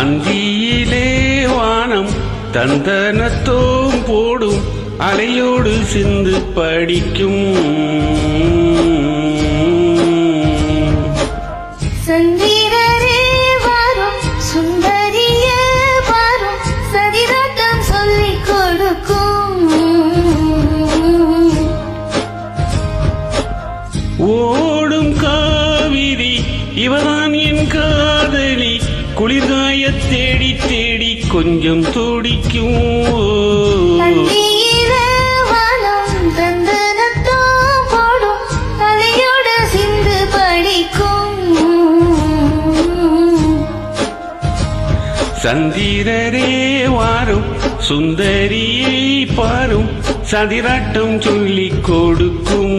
அந்தியிலே வானம் தந்தனத்தோம் போடும் அலையோடு சிந்து படிக்கும் சந்திரரே வாரும் சுந்தரிய வாரும் சதிராட்டம் சொல்லிக் கொடுக்கும் ஓடும் காவிரி இவதான் என் காதலி குளிர்காய தேடி தேடி கொஞ்சம் துடிக்கும் அந்தியில வானம் தந்தனத்தோம் போடும் அலையோடு சிந்து படிக்கும் சந்திரரே வாரும் சுந்தரியை பாரும் சதிராட்டம் சொல்லிக் கொடுக்கும்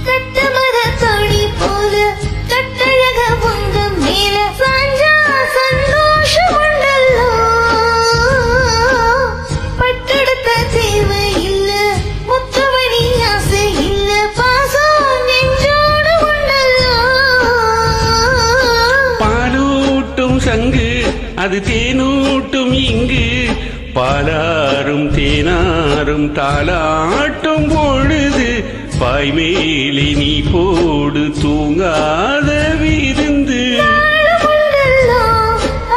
கட்டுமர தொடி போல கட்டழக பொங்கம் மேல சாஞ்சா சந்தோஷம் உண்டல்லோ பட்டெடுத்த தேவை இல்ல முத்தமணி ஆசை இல்ல பாசம் நெஞ்சோடு உண்டல்லோ பாலூட்டும் சங்கு அது தேனூட்டும் இங்கு பாலாரும் தேனாரும் தாலாட்டும் பொழுது பாய்மேலி நீ போடு தூங்காத விருந்து உண்டல்லோ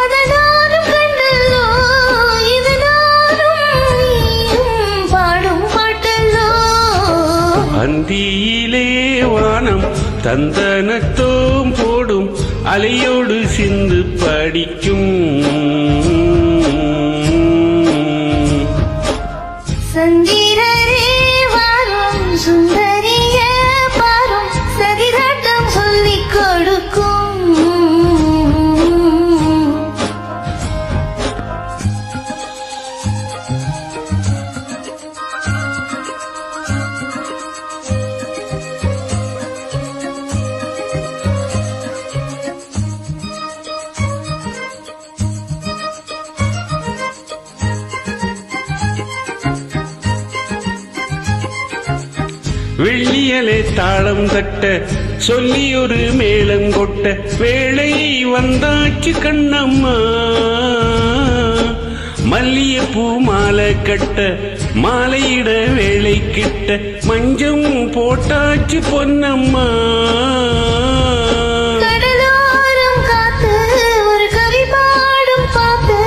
அத நானும் கண்டல்லோ இது நானும் நீயும் பாடும் பாட்டல்லோ அந்தியிலே வானம் தந்தனத்தோம் போடும் அலையோடு சிந்து படிக்கும் சந்திரரே வாரும் சுந்தரிய பாரும் சதிராட்டம் சொல்லிக் கொடுக்கும் வெள்ளியலே தாளம் தட்ட சொல்லி ஒரு மேளங்கொட்ட வேளை வந்தாச்சு கண்ணம்மா மல்லிகைப்பூ மாலை கட்ட மாலையிட வேளை கிட்ட மஞ்சம் போட்டாச்சு பொன்னம்மா கடலோரம் காத்து ஒரு கவி பாடும் பாத்து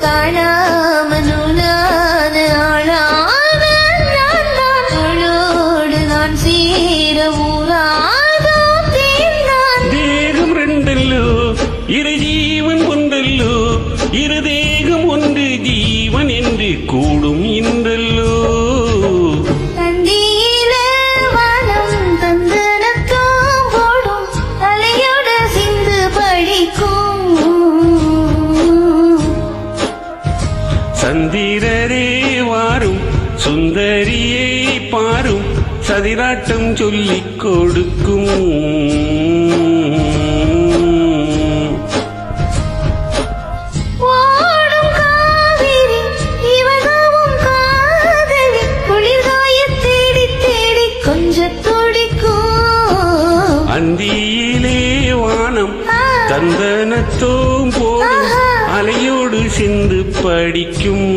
காணாம நூலான ஆளான நான் தான் அவளோடு நான் சேர ஊராதோ தேர்ந்தான் தேகம் ரெண்டல்லோ இரு ஜீவன் ஒன்றல்லோ இரு தேகம் ஒன்று ஜீவன் என்று கூடும் இன்றல்லோ தந்தியில வானம் தந்தனத்தோம் போடும் அலையோடு சிந்து படிக்கும் சந்திரரே வாரும் சுந்தரியை பாரும் சதிராட்டம் சொல்லிக் கொடுக்கும் ஓடும் காவிரி இவகவும் காதலி குளிர்காய தேடி தேடி கொஞ்சம் துடிக்கும் அந்தியிலே வானம் தந்தனத்தோம் போடும் அலையோடு சிந்து படிக்கும்